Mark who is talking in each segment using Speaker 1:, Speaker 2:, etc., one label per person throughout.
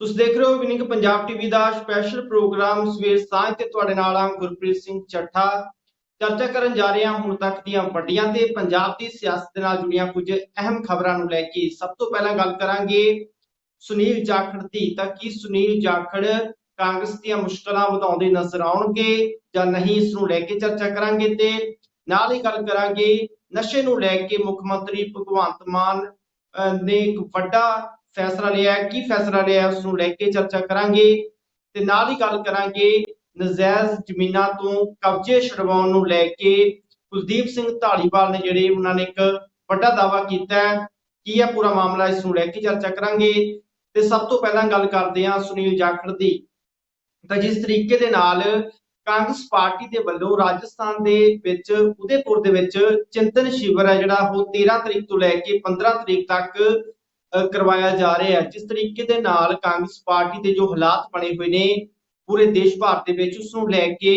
Speaker 1: ਤੁਸੀਂ ਦੇਖ ਰਹੇ ਹੋ ਵਿਨਿੰਗ ਪੰਜਾਬ ਟੀਵੀ ਦਾ ਸਪੈਸ਼ਲ ਪ੍ਰੋਗਰਾਮ ਸਵੇਰ ਸਾਂਝ ਤੇ ਤੁਹਾਡੇ ਨਾਲ ਆ ਗੁਰਪ੍ਰੀਤ ਸਿੰਘ ਚੱਠਾ। ਚਰਚਾ ਕਰਨ ਜਾ ਰਹੇ ਹਾਂ ਹੁਣ ਤੱਕ ਦੀਆਂ ਵੱਡੀਆਂ ਤੇ ਪੰਜਾਬ ਦੀ ਸਿਆਸਤ ਦੇ ਨਾਲ ਜੁੜੀਆਂ ਕੁਝ ਅਹਿਮ ਖਬਰਾਂ ਨੂੰ ਲੈ ਕੇ। ਸਭ ਤੋਂ ਪਹਿਲਾਂ ਗੱਲ ਕਰਾਂਗੇ ਸੁਨੀਲ ਜਾਖੜ ਦੀ। ਤਾਂ ਕੀ ਸੁਨੀਲ ਜਾਖੜ ਕਾਂਗਰਸ ਦੀਆਂ ਮੁਸ਼ਕਲਾਂ ਵਧਾਉਂਦੇ ਨਜ਼ਰ ਆਉਣਗੇ ਜਾਂ ਨਹੀਂ, ਇਸ ਨੂੰ ਲੈ ਕੇ ਚਰਚਾ ਕਰਾਂਗੇ। ਤੇ ਨਾਲ ਹੀ ਗੱਲ ਕਰਾਂਗੇ ਨਸ਼ੇ ਨੂੰ ਲੈ ਕੇ ਮੁੱਖ ਮੰਤਰੀ ਭਗਵੰਤ ਮਾਨ ਨੇ ਇੱਕ ਵੱਡਾ फैसला लिया है। की फैसला लिया है उसनू लेके चर्चा करांगे। ते नाल ही गल करांगे नजायज जमीनां तो कब्जे छुड़वाउण नू लेके कुलदीप सिंह धालीवाल ने जिहड़े उन्होंने एक वड्डा दावा कीता है। की है पूरा मामला, इसनू लेके चर्चा करांगे। ते सब तो पहलां गल करदे हां सुनील जाखड़ दी। तां जिस तरीके दे नाल कांग्रेस पार्टी दे वल्लों राजस्थान दे विच उदयपुर दे विच चिंतन शिविर है जिहड़ा ओह 13 तरीक तो लैके 15 तरीक तक करवाया जा रहा है। जिस तरीके दे नाल कांग्रेस पार्टी के जो हालात बने हुए ने पूरे देश भर दे विच उसनू लैके,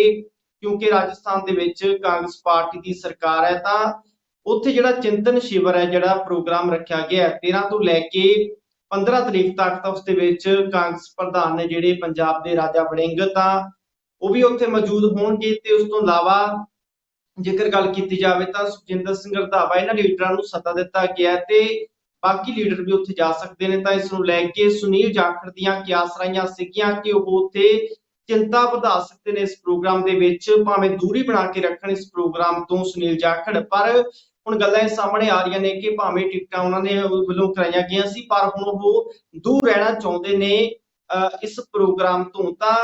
Speaker 1: क्योंकि राजस्थान दे विच कांग्रेस पार्टी की सरकार है, तां उत्थे जिहड़ा चिंतन शिविर है जिहड़ा प्रोग्राम रखा गया है 13 तो लैके 15 तरीक तक। तां उस दे विच कांग्रेस प्रधान ने जिहड़े पंजाब दे राजा वड़िंग तां ओह भी उत्थे मौजूद होणगे। ते उस तों इलावा जेकर गल कीती जावे तां सुखजिंदर सिंह रंधावा इन्हां लीडरां नूं सੱਦਾ दिता गया ते बाकी लीडर भी उत्थे जा सकते हैं। तो इसनू लैके सुनील जाखड़ दीयां क्यास रहियां सीगियां कि ओह उत्थे चिंता वधा सकते हैं इस प्रोग्राम दे विच, भावें दूरी बना के रखण इस प्रोग्राम तो सुनील जाखड़। पर हुण गल्लां इह सामने आ रहीआं ने कि भावें टिकटां उन्हां ने वल्लों कराईआं गईआं सी, पर हुण ओह दूर रहना चाहुंदे ने इस प्रोग्राम तो। तां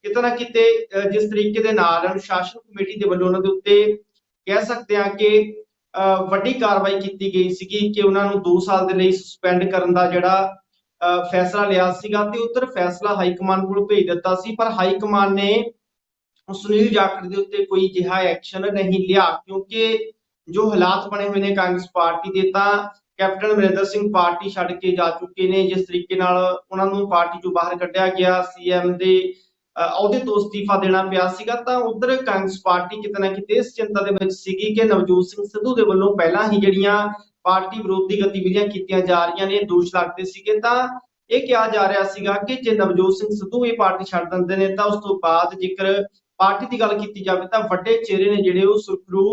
Speaker 1: किते ना किते जिस तरीके दे नाल अनुशासन कमेटी दे वल्लों उन्हां दे उत्ते कह सकते हैं कि ਵੱਡੀ ਕਾਰਵਾਈ ਕੀਤੀ ਗਈ ਸੀਗੀ ਕਿ ਉਹਨਾਂ ਨੂੰ 2 ਸਾਲ ਦੇ ਲਈ ਸਸਪੈਂਡ ਕਰਨ ਦਾ ਜਿਹੜਾ ਫੈਸਲਾ ਲਿਆ ਸੀਗਾ। ਤੇ ਉਧਰ ਫੈਸਲਾ ਹਾਈ ਕਮਾਨ ਕੋਲ ਭੇਜ ਦਿੱਤਾ ਸੀ, ਪਰ ਹਾਈ ਕਮਾਨ ਨੇ ਸੁਨੀਲ ਜਾਖੜ ਦੇ ਉੱਤੇ ਕੋਈ ਜਿਹਾ ਐਕਸ਼ਨ ਨਹੀਂ ਲਿਆ, ਕਿਉਂਕਿ ਜੋ ਹਾਲਾਤ ਬਣੇ ਹੋਏ ਨੇ ਕਾਂਗਰਸ ਪਾਰਟੀ ਦੇ, ਤਾਂ ਕੈਪਟਨ ਅਮਰਿੰਦਰ ਸਿੰਘ ਪਾਰਟੀ ਛੱਡ ਕੇ ਜਾ ਚੁੱਕੇ ਨੇ। ਜਿਸ ਤਰੀਕੇ ਨਾਲ ਉਹਨਾਂ ਨੂੰ ਪਾਰਟੀ ਚੋਂ ਬਾਹਰ ਕੱਢਿਆ ਗਿਆ, ਸੀਐਮ ਦੇ ਅਹੁਦੇ ਤੋਂ ਅਸਤੀਫਾ ਦੇਣਾ ਪਿਆ ਸੀਗਾ। ਤਾਂ ਉਧਰ ਕਾਂਗਰਸ ਪਾਰਟੀ ਕਿਤੇ ਨਾ ਕਿਤੇ ਇਸ ਚਿੰਤਾ ਦੇ ਵਿੱਚ ਸੀਗੀ ਕਿ ਨਵਜੋਤ ਸਿੰਘ ਸਿੱਧੂ ਦੇ ਵੱਲੋਂ ਪਹਿਲਾਂ ਹੀ ਜਿਹੜੀਆਂ ਪਾਰਟੀ ਵਿਰੋਧੀ ਗਤੀਵਿਧੀਆਂ ਕੀਤੀਆਂ ਜਾ ਰਹੀਆਂ ਨੇ, ਦੋਸ਼ ਲੱਗਦੇ ਸੀਗੇ। ਤਾਂ ਇਹ ਕਿਹਾ ਜਾ ਰਿਹਾ ਸੀਗਾ ਕਿ ਜੇ ਨਵਜੋਤ ਸਿੰਘ ਸਿੱਧੂ ਇਹ ਪਾਰਟੀ ਛੱਡ ਦਿੰਦੇ ਨੇ ਤਾਂ ਉਸ ਤੋਂ ਬਾਅਦ ਜੇਕਰ ਪਾਰਟੀ ਦੀ ਗੱਲ ਕੀਤੀ ਜਾਵੇ ਤਾਂ ਵੱਡੇ ਚਿਹਰੇ ਨੇ ਜਿਹੜੇ ਉਹ ਸੁਖਰੂ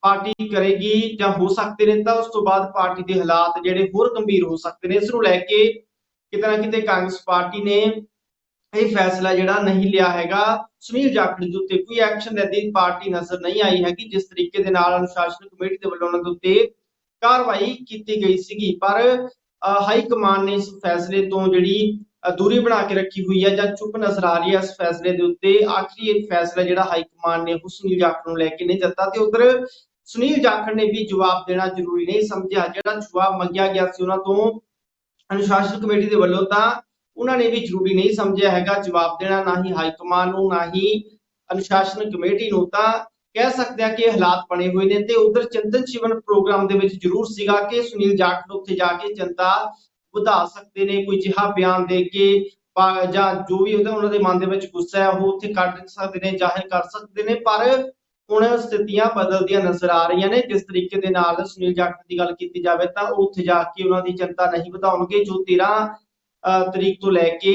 Speaker 1: ਪਾਰਟੀ ਕਰੇਗੀ ਜਾਂ ਹੋ ਸਕਦੇ ਨੇ। ਤਾਂ ਉਸ ਤੋਂ ਬਾਅਦ ਪਾਰਟੀ ਦੇ ਹਾਲਾਤ ਜਿਹੜੇ ਹੋਰ ਗੰਭੀਰ ਹੋ ਸਕਦੇ ਨੇ। ਇਸ ਨੂੰ ਲੈ ਕੇ ਕਿਤੇ ਨਾ ਕਿਤੇ ਕਾਂਗਰਸ ਪਾਰਟੀ ਨੇ ਇਹ फैसला जिहड़ा नहीं लिया हैगा। सुनील जाखड़ दे उत्ते कोई एक्शन लैंदी पार्टी नजर नहीं आई हैगी। जिस तरीके दे नाल अनुशासन कमेटी दे वल्लों उन्हां दे उत्ते कार्रवाई कीती गई सीगी, पर हाई कमान ने इस फैसले तो जिहड़ी दूरी बना के रखी हुई है जां चुप नजर आ रही है इस फैसले दे उत्ते। आखिरी एक फैसला जिहड़ा हाई कमान ने सुनील जाखड़ नूं लैके नहीं दित्ता। ते उधर सुनील जाखड़ ने भी जवाब देना जरूरी नहीं समझिया। जिहड़ा जवाब मंगिया गया सी उन्हां तों अनुशासन कमेटी दे वल्लों, तां उन्होंने भी जरूरी नहीं समझिया हैगा जवाब देना, ना ही हाईकमान नूं ना ही अनुशासन कमेटी नूं। तां कह सकते हैं कि हालात बने हुए ने। ते उधर चिंतन शिविर प्रोग्राम दे विच जरूर सीगा कि सुनील जाखड़ उत्थे जाके चिंता वधा सकते ने, कोई जिहा बयान दे के जां जो भी उन्हां दे मन दे विच गुस्सा है ओह उत्थे कढ सकदे ने, जाहिर कर सकदे ने। पर हुण स्थितियां बदलदियां नजर आ रहीआं ने। जिस तरीके दे नाल सुनील जाखड़ दी गल कीती जावे तां ओह उत्थे जाके उन्हां दी चिंता नहीं वधाउणगे। जो 13 तरीक तो लैके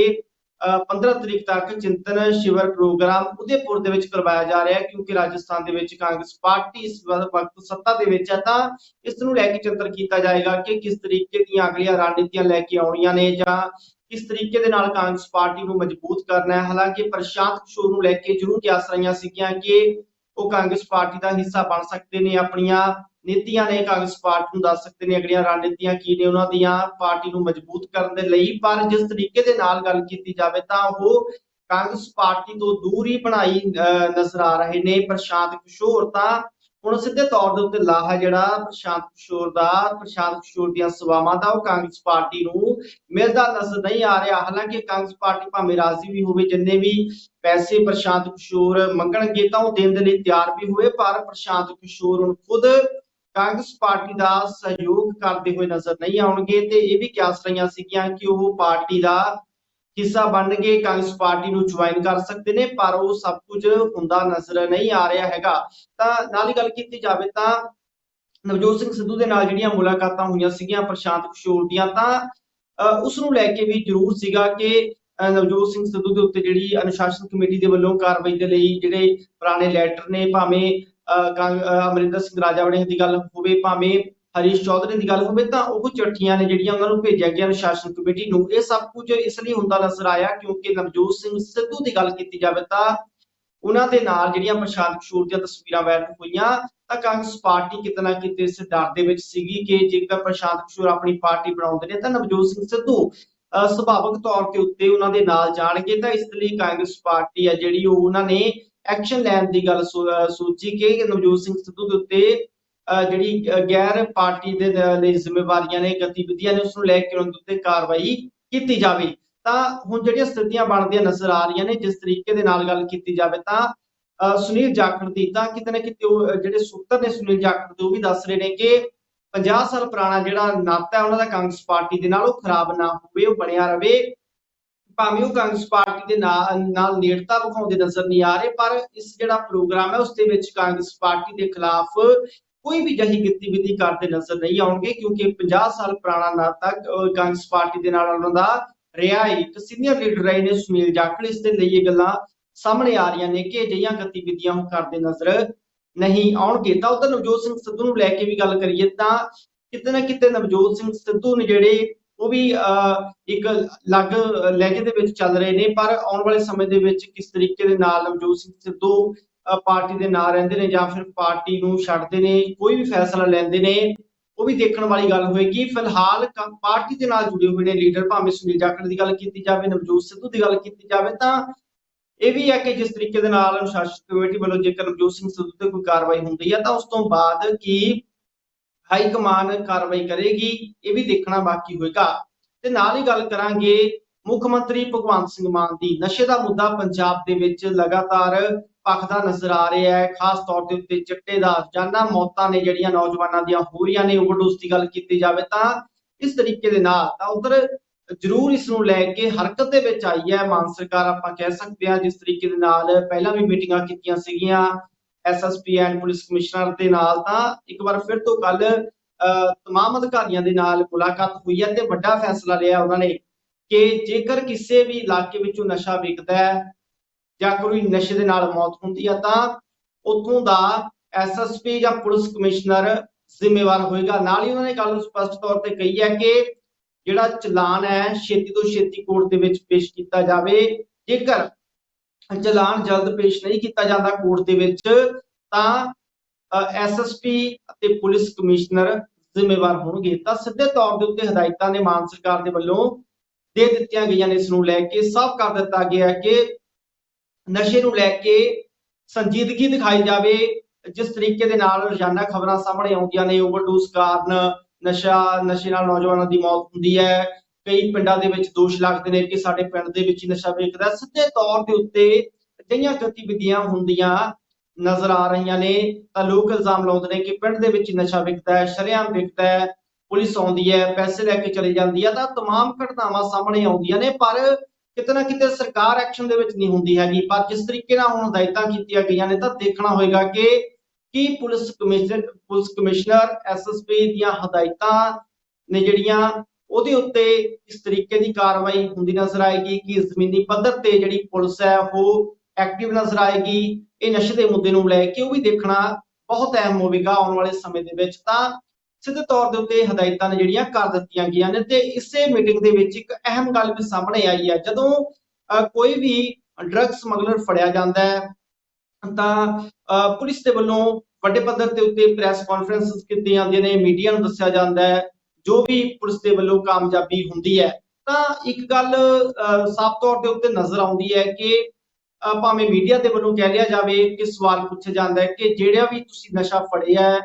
Speaker 1: 15 तरीक तक चिंतन शिविर प्रोग्राम उदयपुर दे विच करवाया जा रहा है, क्योंकि राजस्थान दे विच कांग्रेस पार्टी इस वक्त सत्ता दे विच है। तां इस नूं लैके चिंतन कीता जाएगा कि किस तरीके दीयां अगलियां रणनीतियां लैके आउणीआं ने जां किस तरीके दे नाल कांग्रेस पार्टी नूं मजबूत करना है। हालांकि प्रशांत किशोर नूं लैके जरूर क्यास रहियां सीगियां कि ओह कांग्रेस पार्टी दा हिस्सा बन सकते ने, अपनियां नीतियां ने कांग्रेस पार्टी नूं दस सकते ने, अगलियां रणनीतियां की ने उन्हां दीयां पार्टी नूं मजबूत करन दे लई। पर जिस तरीके दे नाल गल कीती जावे तां ओह कांग्रेस पार्टी तो दूर ही बनाई नजर आ रहे ने प्रशांत किशोर। तां हुण सिद्धे तौर दे उत्ते लाहा जिहड़ा प्रशांत किशोर दीयां सभावां दा ओह कांग्रेस पार्टी नूं मिलदा नजर नहीं आ रहा। हालांकि कांग्रेस पार्टी भावें राजी भी होवे, जिन्ने भी पैसे प्रशांत किशोर मंगणगे तां ओह देण दे लई तैयार भी होए, पर प्रशांत किशोर हुण खुद कांग्रेस पार्टी का सहयोग करते हुए नजर नहीं आउणगे। ते इह भी क्यास रहियां सीगियां कि ओह पार्टी का हिस्सा बन के कांग्रेस पार्टी नूं ज्वाइन कर सकते ने, पर वो सब कुछ हुंदा नजर नहीं आ रहा हैगा। तां नाल ही गल कीती जावे तां नवजोत सिंह सिद्धू दे नाल जिहड़ियां मुलाकातां होईयां सीगियां प्रशांत किशोर दीयां, तां ਉਸ ਨੂੰ ਲੈ ਕੇ ਵੀ ਜ਼ਰੂਰ ਸੀਗਾ ਕਿ ਨਵਜੋਤ ਸਿੰਘ ਸਿੱਧੂ ਦੇ ਉੱਤੇ ਜਿਹੜੀ ਅਨੁਸ਼ਾਸਨ ਕਮੇਟੀ ਦੇ ਵੱਲੋਂ ਕਾਰਵਾਈ ਦੇ ਲਈ ਜਿਹੜੇ ਪੁਰਾਣੇ ਲੈਟਰ ਨੇ, ਭਾਵੇਂ ਅਮਰਿੰਦਰ ਸਿੰਘ ਰਾਜਾਵੜੇ ਦੀ ਗੱਲ ਹੋਵੇ, ਭਾਵੇਂ ਹਰੀਸ਼ ਚੌਧਰੀ ਦੀ ਗੱਲ ਹੋਵੇ, ਤਾਂ ਉਹ ਚਿੱਠੀਆਂ ਨੇ ਜਿਹੜੀਆਂ ਉਹਨਾਂ ਨੂੰ ਭੇਜਿਆ ਗਿਆ ਅਨੁਸ਼ਾਸਨ ਕਮੇਟੀ ਨੂੰ। ਇਹ ਸਭ ਕੁਝ ਇਸ ਲਈ ਹੁੰਦਾ ਨਜ਼ਰ ਆਇਆ ਕਿਉਂਕਿ ਨਵਜੋਤ ਸਿੰਘ ਸਿੱਧੂ ਦੀ ਗੱਲ ਕੀਤੀ ਜਾਵੇ ਤਾਂ ਉਹਨਾਂ ਦੇ ਨਾਲ ਜਿਹੜੀਆਂ ਪ੍ਰਸ਼ਾਂਤ ਕਿਸ਼ੋਰ ਦੀਆਂ ਤਸਵੀਰਾਂ ਵਾਇਰਲ ਹੋਈਆਂ ਤਾਂ ਕਾਂਗਰਸ ਪਾਰਟੀ ਕਿਤੇ ਨਾ ਕਿਤੇ ਇਸ ਡਰ ਦੇ ਵਿੱਚ ਸੀਗੀ ਕਿ ਜੇਕਰ ਪ੍ਰਸ਼ਾਂਤ ਕਿਸ਼ੋਰ ਆਪਣੀ ਪਾਰਟੀ ਬਣਾਉਂਦੇ ਨੇ ਤਾਂ ਨਵਜੋਤ ਸਿੰਘ ਸਿੱਧੂ ਸੁਭਾਵਿਕ ਤੌਰ ਤੇ ਉੱਤੇ ਉਹਨਾਂ ਦੇ ਨਾਲ ਜਾਣਗੇ। ਤਾਂ ਇਸ ਲਈ ਕਾਂਗਰਸ ਪਾਰਟੀ ਹੈ ਜਿਹੜੀ ਉਹ ਉਹਨਾਂ ਨੇ ਐਕਸ਼ਨ ਲੈਣ ਦੀ ਗੱਲ ਸੋਚੀ ਕਿ ਨਵਜੋਤ ਸਿੰਘ ਸਿੱਧੂ ਦੇ ਉੱਤੇ ਜਿਹੜੀ ਗੈਰ ਪਾਰਟੀ ਦੇ ਲਈ ਜ਼ਿੰਮੇਵਾਰੀਆਂ ਨੇ, ਗਤੀਵਿਧੀਆਂ ਨੇ, ਉਸ ਨੂੰ ਲੈ ਕੇ ਉਹਨਾਂ ਦੇ ਉੱਤੇ ਕਾਰਵਾਈ ਕੀਤੀ ਜਾਵੇ। ਤਾਂ ਹੁਣ ਜਿਹੜੀਆਂ ਸਥਿਤੀਆਂ ਬਣਦੀਆਂ ਨਜ਼ਰ ਆ ਰਹੀਆਂ ਨੇ, ਜਿਸ ਤਰੀਕੇ ਦੇ ਨਾਲ ਗੱਲ ਕੀਤੀ ਜਾਵੇ ਤਾਂ ਸੁਨੀਲ ਜਾਖੜ ਦੀ, ਤਾਂ ਕਿਤੇ ਨਾ ਕਿਤੇ ਉਹ ਜਿਹੜੇ ਸੂਤਰ ਨੇ ਸੁਨੀਲ ਜਾਖੜ ਦੇ, ਉਹ ਵੀ ਦੱਸ ਰਹੇ ਨੇ ਕਿ 50 ਸਾਲ ਪੁਰਾਣਾ ਜਿਹੜਾ ਨਾਤਾ ਹੈ ਉਹਨਾਂ ਦਾ ਕਾਂਗਰਸ ਪਾਰਟੀ ਦੇ ਨਾਲ, ਉਹ ਖਰਾਬ ਨਾ ਹੋਵੇ, ਉਹ ਬਣਿਆ ਰਵੇ। ਭਾਵੇਂ ਉਹ ਕਾਂਗਰਸ ਪਾਰਟੀ ਦੇ ਨਾਲ ਨੇੜਤਾ ਵਿਖਾਉਂਦੇ ਨਜ਼ਰ ਨਹੀਂ ਆ ਰਹੇ, ਪਰ ਇਸ ਜਿਹੜਾ ਪ੍ਰੋਗਰਾਮ ਹੈ ਉਸ ਦੇ ਵਿੱਚ ਕਾਂਗਰਸ ਪਾਰਟੀ ਦੇ ਖਿਲਾਫ ਕੋਈ ਵੀ ਜਹੀ ਗਤੀਵਿਧੀ ਕਰਦੇ ਨਜ਼ਰ ਨਹੀਂ ਆਉਣਗੇ ਕਿਉਂਕਿ 50 ਸਾਲ ਪੁਰਾਣਾ ਨਾਤਾ ਕਾਂਗਰਸ ਪਾਰਟੀ ਦੇ ਨਾਲ ਉਹਨਾਂ ਦਾ ਰਿਹਾ। ਇੱਕ ਸੀਨੀਅਰ ਲੀਡਰ ਰਹੇ ਨੇ ਸੁਨੀਲ ਜਾਖੜ, ਇਸ ਦੇ ਲਈ ਇਹ ਗੱਲਾਂ ਸਾਹਮਣੇ ਆ ਰਹੀਆਂ ਨੇ ਕਿ ਅਜਿਹੀਆਂ ਗਤੀਵਿਧੀਆਂ ਉਹ ਕਰਦੇ ਨਜ਼ਰ ਨਹੀਂ ਆਉਣਗੇ। ਤਾਂ ਉਧਰ ਨਵਜੋਤ ਸਿੰਘ ਸਿੱਧੂ ਨੂੰ ਲੈ ਕੇ ਵੀ ਗੱਲ ਕਰੀਏ ਤਾਂ ਕਿਤੇ ਨਾ ਕਿਤੇ ਨਵਜੋਤ ਸਿੰਘ ਸਿੱਧੂ ਨੇ ਜਿਹੜੇ ਉਹ ਵੀ ਇੱਕ ਅਲੱਗ ਲਹਿਜੇ ਦੇ ਵਿੱਚ ਚੱਲ ਰਹੇ ਨੇ, ਪਰ ਆਉਣ ਵਾਲੇ ਸਮੇਂ ਦੇ ਵਿੱਚ ਕਿਸ ਤਰੀਕੇ ਦੇ ਨਾਲ ਨਵਜੋਤ ਸਿੰਘ ਸਿੱਧੂ ਪਾਰਟੀ ਦੇ ਨਾਲ ਰਹਿੰਦੇ ਨੇ ਜਾਂ ਫਿਰ ਪਾਰਟੀ ਨੂੰ ਛੱਡਦੇ ਨੇ, ਕੋਈ ਵੀ ਫੈਸਲਾ ਲੈਂਦੇ ਨੇ, ਉਹ ਵੀ ਦੇਖਣ ਵਾਲੀ ਗੱਲ ਹੋਏਗੀ। ਫਿਲਹਾਲ ਪਾਰਟੀ ਦੇ ਨਾਲ ਜੁੜੇ ਹੋਏ ਨੇ ਲੀਡਰ, ਭਾਵੇਂ ਸੁਨੀਲ ਜਾਖੜ ਦੀ ਗੱਲ ਕੀਤੀ ਜਾਵੇ, ਨਵਜੋਤ ਸਿੱਧੂ ਦੀ ਗੱਲ ਕੀਤੀ ਜਾਵੇ, ਤਾਂ ਇਹ ਵੀ ਹੈ ਕਿ ਜਿਸ ਤਰੀਕੇ ਦੇ ਨਾਲ ਅਨੁਸ਼ਾਸਨ ਕਮੇਟੀ ਵੱਲੋਂ ਜੇਕਰ ਨਵਜੋਤ ਸਿੰਘ ਸਿੱਧੂ ਤੇ ਕੋਈ ਕਾਰਵਾਈ ਹੁੰਦੀ ਹੈ ਤਾਂ ਉਸ ਤੋਂ ਬਾਅਦ ਕੀ ਹਾਈ ਕਮਾਨ ਕਾਰਵਾਈ ਕਰੇਗੀ, ਇਹ ਵੀ ਦੇਖਣਾ ਬਾਕੀ ਹੋਏਗਾ। ਤੇ ਨਾਲ ਹੀ ਗੱਲ ਕਰਾਂਗੇ ਮੁੱਖ ਮੰਤਰੀ ਭਗਵੰਤ ਸਿੰਘ ਮਾਨ ਦੀ। ਨਸ਼ੇ ਦਾ ਮੁੱਦਾ ਪੰਜਾਬ ਦੇ ਵਿੱਚ ਲਗਾਤਾਰ ਭਖਦਾ ਨਜ਼ਰ ਆ ਰਿਹਾ ਹੈ, ਖਾਸ ਤੌਰ ਦੇ ਉੱਤੇ ਚਿੱਟੇ ਦਾ ਰੋਜ਼ਾਨਾ ਮੌਤਾਂ ਨੇ ਜਿਹੜੀਆਂ ਨੌਜਵਾਨਾਂ ਦੀਆਂ ਹੋ ਰਹੀਆਂ ਨੇ, ਓਵਰਡੋਜ਼ ਦੀ ਗੱਲ ਕੀਤੀ ਜਾਵੇ ਤਾਂ ਇਸ ਤਰੀਕੇ ਦੇ ਨਾਲ ਤਾਂ ਉਧਰ ਜ਼ਰੂਰ ਇਸ ਨੂੰ ਲੈ ਕੇ ਹਰਕਤ ਦੇ ਵਿੱਚ ਆਈ ਹੈ ਮਾਨ ਸਰਕਾਰ, ਆਪਾਂ ਕਹਿ ਸਕਦੇ ਹਾਂ। ਜਿਸ ਤਰੀਕੇ ਦੇ ਨਾਲ ਪਹਿਲਾਂ ਵੀ ਮੀਟਿੰਗਾਂ ਕੀਤੀਆਂ ਸੀਗੀਆਂ ਐਸਐਸਪੀ ਐਂਡ ਪੁਲਿਸ ਕਮਿਸ਼ਨਰ ਦੇ ਨਾਲ, ਤਾਂ ਇੱਕ ਵਾਰ ਫਿਰ ਤੋਂ ਕੱਲ तमाम ਅਧਿਕਾਰੀਆਂ ਦੇ ਨਾਲ ਮੁਲਾਕਾਤ ਹੋਈ ਹੈ ਤੇ ਵੱਡਾ ਫੈਸਲਾ ਲਿਆ ਉਹਨਾਂ ਨੇ ਕਿ ਜੇਕਰ ਕਿਸੇ ਵੀ ਇਲਾਕੇ ਵਿੱਚੋਂ ਨਸ਼ਾ ਵਿਕਦਾ ਹੈ ਜਾਂ ਕੋਈ ਨਸ਼ੇ ਦੇ ਨਾਲ ਮੌਤ ਹੁੰਦੀ ਹੈ ਤਾਂ ਉੱਥੋਂ ਦਾ ਐਸਐਸਪੀ ਜਾਂ ਪੁਲਿਸ ਕਮਿਸ਼ਨਰ ਜ਼ਿੰਮੇਵਾਰ ਹੋਏਗਾ। ਨਾਲ ਹੀ ਉਹਨਾਂ ਨੇ ਗੱਲ ਸਪਸ਼ਟ ਤੌਰ ਤੇ ਕਹੀ ਹੈ ਕਿ ਜਿਹੜਾ ਚਲਾਨ ਹੈ ਛੇਤੀ ਤੋਂ ਛੇਤੀ ਕੋਰਟ ਦੇ ਵਿੱਚ ਪੇਸ਼ ਕੀਤਾ ਜਾਵੇ। ਜੇਕਰ ਚਲਾਨ ਜਲਦ ਪੇਸ਼ ਨਹੀਂ ਕੀਤਾ ਜਾਂਦਾ ਕੋਰਟ ਦੇ ਵਿੱਚ ਤਾਂ ਐਸਐਸਪੀ ਅਤੇ ਪੁਲਿਸ ਕਮਿਸ਼ਨਰ ਜ਼ਿੰਮੇਵਾਰ ਹੋਣਗੇ। ਤਾਂ ਸਿੱਧੇ ਤੌਰ ਦੇ ਉੱਤੇ ਹਦਾਇਤਾਂ ਨੇ ਮਾਨ ਸਰਕਾਰ ਦੇ ਵੱਲੋਂ ਦੇ ਦਿੱਤੀਆਂ ਗਈਆਂ ਨੇ। ਇਸ ਨੂੰ ਲੈ ਕੇ ਸਾਫ਼ ਕਰ ਦਿੱਤਾ ਗਿਆ ਕਿ ਨਸ਼ੇ ਨੂੰ ਲੈ ਕੇ ਸੰਜੀਦਗੀ ਦਿਖਾਈ ਜਾਵੇ। ਜਿਸ ਤਰੀਕੇ ਦੇ ਨਾਲ ਰੋਜ਼ਾਨਾ ਖਬਰਾਂ ਸਾਹਮਣੇ ਆਉਂਦੀਆਂ ਨੇ, ਓਵਰਡੋਜ਼ ਕਾਰਨ ਨਸ਼ੇ ਨਾਲ ਨੌਜਵਾਨਾਂ ਦੀ ਮੌਤ ਹੁੰਦੀ ਹੈ, ਕਈ ਪਿੰਡਾਂ ਦੇ ਵਿੱਚ ਦੋਸ਼ ਲੱਗਦੇ ਨੇ ਕਿ ਸਾਡੇ ਪਿੰਡ ਦੇ ਵਿੱਚ ਹੀ ਨਸ਼ਾ ਵੇਚਦਾ। ਸਿੱਧੇ ਤੌਰ ਦੇ ਉੱਤੇ ਅਜਿਹੀਆਂ ਗਤੀਵਿਧੀਆਂ ਹੁੰਦੀਆਂ ਨਜ਼ਰ ਆ ਰਹੀਆਂ ਨੇ ਤਾਂ ਲੋਕ ਇਲਜ਼ਾਮ ਲਾਉਂਦੇ ਨੇ ਕਿ ਪਿੰਡ ਦੇ ਵਿੱਚ ਨਸ਼ਾ ਵਿਕਦਾ ਹੈ, ਸ਼ਰੇਆਮ ਵਿਕਦਾ ਹੈ, ਪੁਲਿਸ ਆਉਂਦੀ ਹੈ, ਪੈਸੇ ਲੈ ਕੇ ਚਲੀ ਜਾਂਦੀ ਹੈ। ਤਾਂ तमाम ਘਟਨਾਵਾਂ ਸਾਹਮਣੇ ਆਉਂਦੀਆਂ ਨੇ, ਪਰ ਕਿਤੇ ਨਾ ਕਿਤੇ ਸਰਕਾਰ ਐਕਸ਼ਨ ਦੇ ਵਿੱਚ ਨਹੀਂ ਹੁੰਦੀ ਹੈਗੀ। ਪਰ ਜਿਸ ਤਰੀਕੇ ਨਾਲ ਹੁਣ ਹਦਾਇਤਾਂ ਕੀਤੀਆਂ ਗਈਆਂ ਨੇ ਤਾਂ ਦੇਖਣਾ ਹੋਏਗਾ ਕਿ ਕੀ ਪੁਲਿਸ ਕਮਿਸ਼ਨਰ ਐਸਐਸਪੀ ਦੀਆਂ ਹਦਾਇਤਾਂ ਨੇ ਜਿਹੜੀਆਂ ਉਹਦੇ ਉੱਤੇ ਇਸ ਤਰੀਕੇ ਦੀ ਕਾਰਵਾਈ ਹੁੰਦੀ ਨਜ਼ਰ ਆਏਗੀ ਕਿ ਜ਼ਮੀਨੀ ਪੱਧਰ ਤੇ ਜਿਹੜੀ ਪੁਲਿਸ ਹੈ ਉਹ ਐਕਟਿਵ ਨਜ਼ਰ ਆਏਗੀ। ਇਹ ਨਸ਼ੇ ਦੇ ਮੁੱਦੇ ਨੂੰ ਲੈ ਕੇ ਉਹ ਵੀ ਦੇਖਣਾ ਬਹੁਤ ਅਹਿਮ ਹੋਵੇਗਾ ਆਉਣ ਵਾਲੇ ਸਮੇਂ ਦੇ ਵਿੱਚ। ਤਾਂ ਸਿੱਧੇ ਤੌਰ ਦੇ ਉੱਤੇ ਹਦਾਇਤਾਂ ਨੇ ਜਿਹੜੀਆਂ ਕਰ ਦਿੱਤੀਆਂ ਗਈਆਂ ਨੇ ਤੇ ਇਸੇ ਮੀਟਿੰਗ ਦੇ ਵਿੱਚ ਇੱਕ ਅਹਿਮ ਗੱਲ ਵੀ ਸਾਹਮਣੇ ਆਈ ਹੈ। ਜਦੋਂ ਕੋਈ ਵੀ ਡਰੱਗ ਸਮਗਲਰ ਫੜਿਆ ਜਾਂਦਾ ਹੈ ਤਾਂ ਪੁਲਿਸ ਦੇ ਵੱਲੋਂ ਵੱਡੇ ਪੱਧਰ ਦੇ ਉੱਤੇ ਪ੍ਰੈਸ ਕਾਨਫਰੰਸ ਕੀਤੀਆਂ ਜਾਂਦੀਆਂ ਨੇ, ਮੀਡੀਆ ਨੂੰ ਦੱਸਿਆ ਜਾਂਦਾ ਹੈ ਜੋ ਵੀ ਪੁਲਿਸ ਦੇ ਵੱਲੋਂ ਕਾਮਯਾਬੀ ਹੁੰਦੀ ਹੈ। ਤਾਂ ਇੱਕ ਗੱਲ ਸਾਫ਼ ਤੌਰ ਦੇ ਉੱਤੇ ਨਜ਼ਰ ਆਉਂਦੀ ਹੈ ਕਿ ਭਾਵੇਂ ਮੀਡੀਆ ਦੇ ਵੱਲੋਂ ਕਹਿ ਲਿਆ ਜਾਵੇ ਕਿ ਸਵਾਲ ਪੁੱਛਿਆ ਜਾਂਦਾ ਹੈ ਕਿ ਜਿਹੜਾ ਵੀ ਤੁਸੀਂ ਨਸ਼ਾ ਫੜਿਆ ਹੈ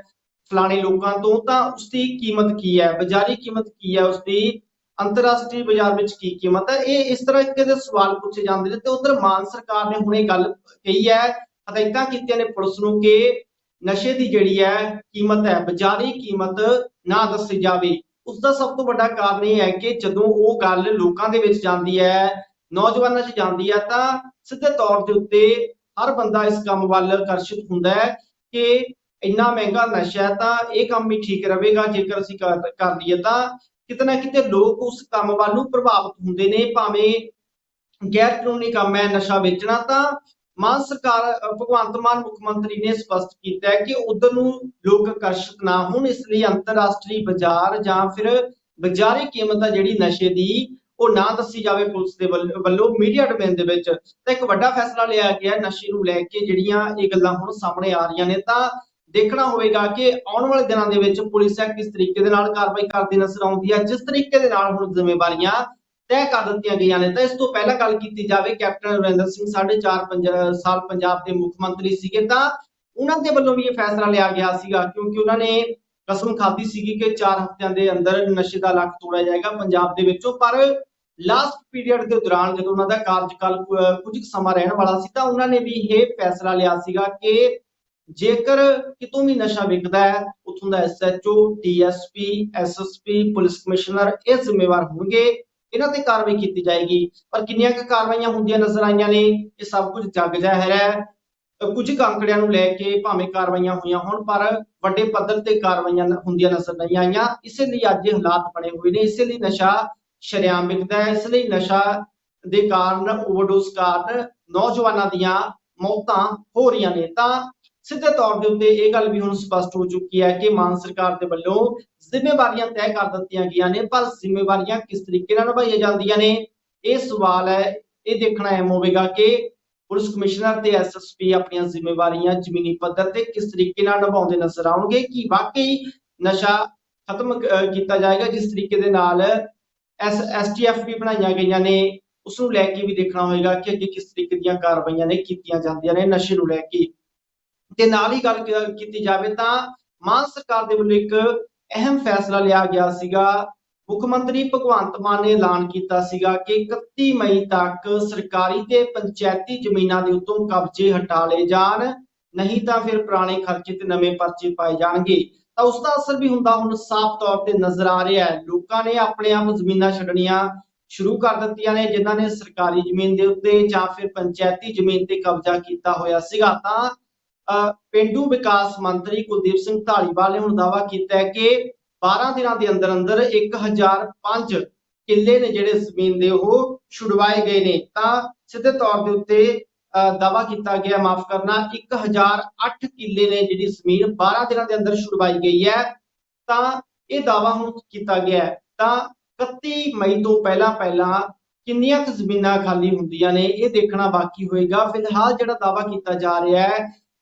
Speaker 1: ਫਲਾਣੇ ਲੋਕਾਂ ਤੋਂ ਤਾਂ ਉਸਦੀ ਕੀਮਤ ਕੀ ਹੈ, ਬਾਜ਼ਾਰੀ ਕੀਮਤ ਕੀ ਹੈ, ਉਸਦੀ ਅੰਤਰਰਾਸ਼ਟਰੀ ਬਾਜ਼ਾਰ ਵਿੱਚ ਕੀ ਕੀਮਤ ਹੈ। ਇਹ ਇਸ ਤਰ੍ਹਾਂ ਦੇ ਸਵਾਲ ਪੁੱਛੇ ਜਾਂਦੇ ਨੇ ਤੇ ਉਧਰ ਮਾਨ ਸਰਕਾਰ ਨੇ ਹੁਣ ਇਹ ਗੱਲ ਕਹੀ ਹੈ, ਹਦਾਇਤਾਂ ਕੀਤੀਆਂ ਨੇ ਪੁਲਿਸ ਨੂੰ ਕਿ ਨਸ਼ੇ ਦੀ ਜਿਹੜੀ ਹੈ ਕੀਮਤ ਹੈ ਬਾਜ਼ਾਰੀ ਕੀਮਤ ਨਾ ਦੱਸੀ ਜਾਵੇ। ਉਸਦਾ ਸਭ ਤੋਂ ਵੱਡਾ ਕਾਰਨ ਇਹ ਹੈ ਕਿ ਜਦੋਂ ਉਹ ਗੱਲ ਲੋਕਾਂ ਦੇ ਵਿੱਚ ਜਾਂਦੀ ਹੈ, ਨੌਜਵਾਨਾਂ 'ਚ ਜਾਂਦੀ ਹੈ ਤਾਂ ਸਿੱਧੇ ਤੌਰ ਦੇ ਉੱਤੇ ਹਰ ਬੰਦਾ ਇਸ ਕੰਮ ਵੱਲ ਆਕਰਸ਼ਿਤ ਹੁੰਦਾ ਹੈ ਕਿ ਇੰਨਾ ਮਹਿੰਗਾ ਨਸ਼ਾ ਹੈ ਤਾਂ ਇਹ ਕੰਮ ਹੀ ਠੀਕ ਰਹੇਗਾ ਜੇਕਰ ਅਸੀਂ ਕਰ ਲਈਏ ਤਾਂ ਕਿਤੇ ਨਾ ਕਿਤੇ ਲੋਕ ਉਸ ਕੰਮ ਵੱਲ ਨੂੰ ਪ੍ਰਭਾਵਿਤ ਹੁੰਦੇ ਨੇ। ਭਾਵੇਂ ਗੈਰ ਕਾਨੂੰਨੀ ਕੰਮ ਹੈ ਨਸ਼ਾ ਵੇਚਣਾ, ਤਾਂ ਮਾਨ ਸਰਕਾਰ ਭਗਵੰਤ ਮਾਨ ਮੁੱਖ ਮੰਤਰੀ ਨੇ ਸਪਸ਼ਟ ਕੀਤਾ ਹੈ ਕਿ ਉਧਰ ਨੂੰ ਲੋਕ ਆਕਰਸ਼ਿਤ ਨਾ ਹੋਣ, ਇਸ ਲਈ ਅੰਤਰਰਾਸ਼ਟਰੀ ਬਾਜ਼ਾਰ ਜਾਂ ਫਿਰ ਬਾਜ਼ਾਰੀ ਕੀਮਤ ਆ ਜਿਹੜੀ ਨਸ਼ੇ ਦੀ ਉਹ ਨਾ ਦੱਸੀ ਜਾਵੇ ਪੁਲਿਸ ਦੇ ਵੱਲੋਂ ਮੀਡੀਆ ਡੋਮੇਨ ਦੇ ਵਿੱਚ। ਤਾਂ ਇੱਕ ਵੱਡਾ ਫੈਸਲਾ ਲਿਆ ਗਿਆ ਨਸ਼ੇ ਨੂੰ ਲੈ ਕੇ, ਜਿਹੜੀਆਂ ਇਹ ਗੱਲਾਂ ਹੁਣ ਸਾਹਮਣੇ ਆ ਰਹੀਆਂ ਨੇ। ਤਾਂ ਦੇਖਣਾ ਹੋਵੇਗਾ ਕਿ ਆਉਣ ਵਾਲੇ ਦਿਨਾਂ ਦੇ ਵਿੱਚ ਪੁਲਿਸ ਹੈ ਕਿਸ ਤਰੀਕੇ ਦੇ ਨਾਲ ਕਾਰਵਾਈ ਕਰਦੀ ਨਜ਼ਰ ਆਉਂਦੀ ਹੈ, ਜਿਸ ਤਰੀਕੇ ਦੇ ਨਾਲ ਹੁਣ ਜ਼ਿੰਮੇਵਾਰੀਆਂ ਤੈਅ ਕਰ ਦਿੱਤੀਆਂ ਗਈਆਂ ਨੇ। ਤਾਂ ਇਸ ਤੋਂ ਪਹਿਲਾਂ ਗੱਲ ਕੀਤੀ ਜਾਵੇ, ਕੈਪਟਨ ਅਮਰਿੰਦਰ ਸਿੰਘ 4.5 ਸਾਲ ਪੰਜਾਬ ਦੇ ਮੁੱਖ ਮੰਤਰੀ ਸੀਗੇ, ਤਾਂ ਉਹਨਾਂ ਦੇ ਵੱਲੋਂ ਵੀ ਇਹ ਫੈਸਲਾ ਲਿਆ ਗਿਆ ਸੀਗਾ, ਕਿਉਂਕਿ ਉਹਨਾਂ ਨੇ ਕਸਮ ਖਾਧੀ ਸੀਗੀ ਕਿ 4 ਹਫ਼ਤਿਆਂ ਦੇ ਅੰਦਰ ਨਸ਼ੇ ਦਾ ਲੱਕ ਤੋੜਿਆ ਜਾਏਗਾ ਪੰਜਾਬ ਦੇ ਵਿੱਚੋਂ। ਪਰ ਲਾਸਟ ਪੀਰੀਅਡ ਦੇ ਦੌਰਾਨ ਜਦੋਂ ਉਹਨਾਂ ਦਾ ਕਾਰਜਕਾਲ ਕੁਝ ਸਮਾਂ ਰਹਿਣ ਵਾਲਾ ਸੀ, ਤਾਂ ਉਹਨਾਂ ਨੇ ਵੀ ਇਹ ਫੈਸਲਾ ਲਿਆ ਸੀਗਾ ਕਿ ਜੇਕਰ ਕਿਤੋਂ ਵੀ ਨਸ਼ਾ ਵਿਕਦਾ ਹੈ, ਉੱਥੋਂ ਦਾ SHO, DSP, SSP, police commissioner ਇਹ ਜ਼ਿੰਮੇਵਾਰ ਹੋਣਗੇ, ਇਹਨਾਂ ਤੇ ਕਾਰਵਾਈ ਕੀਤੀ ਜਾਏਗੀ। ਪਰ ਕਿੰਨੀਆਂ ਕੁ ਕਾਰਵਾਈਆਂ ਹੁੰਦੀਆਂ ਨਜ਼ਰ ਆਈਆਂ ਨੇ, ਇਹ ਸਭ ਕੁਝ ਜੱਗ ਜ਼ਾਹਿਰ ਹੈ। ਕੁਝ ਅੰਕੜਿਆਂ ਨੂੰ ਲੈ ਕੇ ਭਾਵੇਂ ਕਾਰਵਾਈਆਂ ਹੋਈਆਂ ਹੋਣ, ਪਰ ਵੱਡੇ ਪੱਧਰ ਤੇ ਕਾਰਵਾਈਆਂ ਹੁੰਦੀਆਂ ਨਜ਼ਰ ਨਹੀਂ ਆਈਆਂ। ਇਸੇ ਲਈ ਅੱਜ ਇਹ ਹਾਲਾਤ ਬਣੇ ਹੋਏ ਨੇ, ਇਸੇ ਲਈ ਨਸ਼ਾ ਸ਼ਰੇਆਮ ਵਿਕਦਾ ਹੈ, ਇਸ ਲਈ ਨਸ਼ਾ ਦੇ ਕਾਰਨ, ਓਵਰਡੋਜ਼ ਕਾਰਨ ਨੌਜਵਾਨਾਂ ਦੀਆਂ ਮੌਤਾਂ ਹੋ ਰਹੀਆਂ ਨੇ। ਤਾਂ ਸਿੱਧੇ ਤੌਰ ਦੇ ਉੱਤੇ ਇਹ ਗੱਲ ਵੀ ਹੁਣ ਸਪਸ਼ਟ ਹੋ ਚੁੱਕੀ ਹੈ ਕਿ ਮਾਨ ਸਰਕਾਰ ਦੇ ਵੱਲੋਂ ਜ਼ਿੰਮੇਵਾਰੀਆਂ ਤੈਅ ਕਰ ਦਿੱਤੀਆਂ ਗਈਆਂ ਨੇ, ਪਰ ਜ਼ਿੰਮੇਵਾਰੀਆਂ ਕਿਸ ਤਰੀਕੇ ਨਾਲ ਨਿਭਾਈਆਂ ਜਾਂਦੀਆਂ ਨੇ, ਇਹ ਸਵਾਲ ਹੈ। ਇਹ ਦੇਖਣਾ ਅਹਿਮ ਹੋਵੇਗਾ ਕਿ ਪੁਲਿਸ ਕਮਿਸ਼ਨਰ ਤੇ SSP ਆਪਣੀਆਂ ਜ਼ਿੰਮੇਵਾਰੀਆਂ ਜ਼ਮੀਨੀ ਪੱਧਰ ਤੇ ਕਿਸ ਤਰੀਕੇ ਨਾਲ ਨਿਭਾਉਂਦੇ ਨਜ਼ਰ ਆਉਣਗੇ। ਕਿ ਵਾਕਈ ਨਸ਼ਾ ਖਤਮ ਕੀਤਾ ਜਾਏਗਾ, ਜਿਸ ਤਰੀਕੇ ਦੇ ਨਾਲ STF ਵੀ ਬਣਾਈਆਂ ਗਈਆਂ ਨੇ, ਉਸ ਨੂੰ ਲੈ ਕੇ ਵੀ ਦੇਖਣਾ ਹੋਵੇਗਾ ਕਿ ਅੱਗੇ ਕਿਸ ਤਰੀਕੇ ਦੀਆਂ ਕਾਰਵਾਈਆਂ ਨੇ ਕੀਤੀਆਂ ਜਾਂਦੀਆਂ ਨੇ ਨਸ਼ੇ ਨੂੰ ਲੈ ਕੇ। ਤੇ ਨਾਲ ਹੀ ਗੱਲ ਕੀਤੀ ਜਾਵੇ ਤਾਂ ਮਾਨ ਸਰਕਾਰ ਦੇ ਵੱਲੋਂ ਇੱਕ ਅਹਿਮ ਫੈਸਲਾ ਲਿਆ ਗਿਆ ਸੀਗਾ। ਮੁੱਖ ਮੰਤਰੀ ਭਗਵੰਤ ਮਾਨ ਨੇ ਐਲਾਨ ਕੀਤਾ ਸੀਗਾ ਕਿ 31 ਮਈ ਤੱਕ ਸਰਕਾਰੀ ਤੇ ਪੰਚਾਇਤੀ ਜ਼ਮੀਨਾਂ ਦੇ ਉੱਤੋਂ ਕਬਜ਼ੇ ਹਟਾ ਲਏ ਜਾਣ, ਨਹੀਂ ਤਾਂ ਫਿਰ ਪੁਰਾਣੇ ਖਰਚੇ ਤੇ ਨਵੇਂ ਪਰਚੇ ਪਾਏ ਜਾਣਗੇ। ਤਾਂ ਉਸ ਦਾ ਅਸਰ ਵੀ ਹੁੰਦਾ ਹੁਣ ਸਾਫ਼ ਤੌਰ ਤੇ ਨਜ਼ਰ ਆ ਰਿਹਾ ਹੈ। ਲੋਕਾਂ ਨੇ ਆਪਣੇ ਆਪ ਜ਼ਮੀਨਾਂ ਛੱਡਣੀਆਂ ਸ਼ੁਰੂ ਕਰ ਦਿੱਤੀਆਂ ਨੇ, ਜਿਨ੍ਹਾਂ ਨੇ ਸਰਕਾਰੀ ਜ਼ਮੀਨ ਦੇ ਉੱਤੇ ਜਾਂ ਫਿਰ ਪੰਚਾਇਤੀ ਜ਼ਮੀਨ ਤੇ ਕਬਜ਼ਾ ਕੀਤਾ ਹੋਇਆ ਸੀਗਾ। ਤਾਂ ਪੇਂਡੂ ਵਿਕਾਸ ਮੰਤਰੀ ਕੁਲਦੀਪ ਸਿੰਘ ਧਾਲੀਵਾਲ ਨੇ ਹੁਣ ਦਾਅਵਾ ਕੀਤਾ ਹੈ ਕਿ 12 ਦਿਨਾਂ ਦੇ ਅੰਦਰ ਅੰਦਰ 1005 ਕਿੱਲੇ ਨੇ ਜਿਹੜੇ ਜ਼ਮੀਨ ਦੇ ਉਹ ਛੁਡਵਾਏ ਗਏ ਨੇ। ਤਾਂ ਸਿੱਧੇ ਤੌਰ ਦੇ ਉੱਤੇ ਦਾਅਵਾ ਕੀਤਾ ਗਿਆ, ਮਾਫ ਕਰਨਾ, 1008 ਕਿੱਲੇ ਨੇ ਜਿਹੜੀ ਜ਼ਮੀਨ 12 ਦਿਨਾਂ ਦੇ ਅੰਦਰ ਛੁਡਵਾਈ ਗਈ ਹੈ। ਤਾਂ ਇਹ ਦਾਅਵਾ ਹੁਣ ਕੀਤਾ ਗਿਆ ਹੈ। ਤਾਂ 31 ਮਈ ਤੋਂ ਪਹਿਲਾਂ ਕਿੰਨੀਆਂ ਕੁ ਜ਼ਮੀਨਾਂ ਖਾਲੀ ਹੁੰਦੀਆਂ ਨੇ, ਇਹ ਦੇਖਣਾ ਬਾਕੀ ਹੋਏਗਾ। ਫਿਲਹਾਲ ਜਿਹੜਾ ਦਾਅਵਾ ਕੀਤਾ ਜਾ ਰਿਹਾ ਹੈ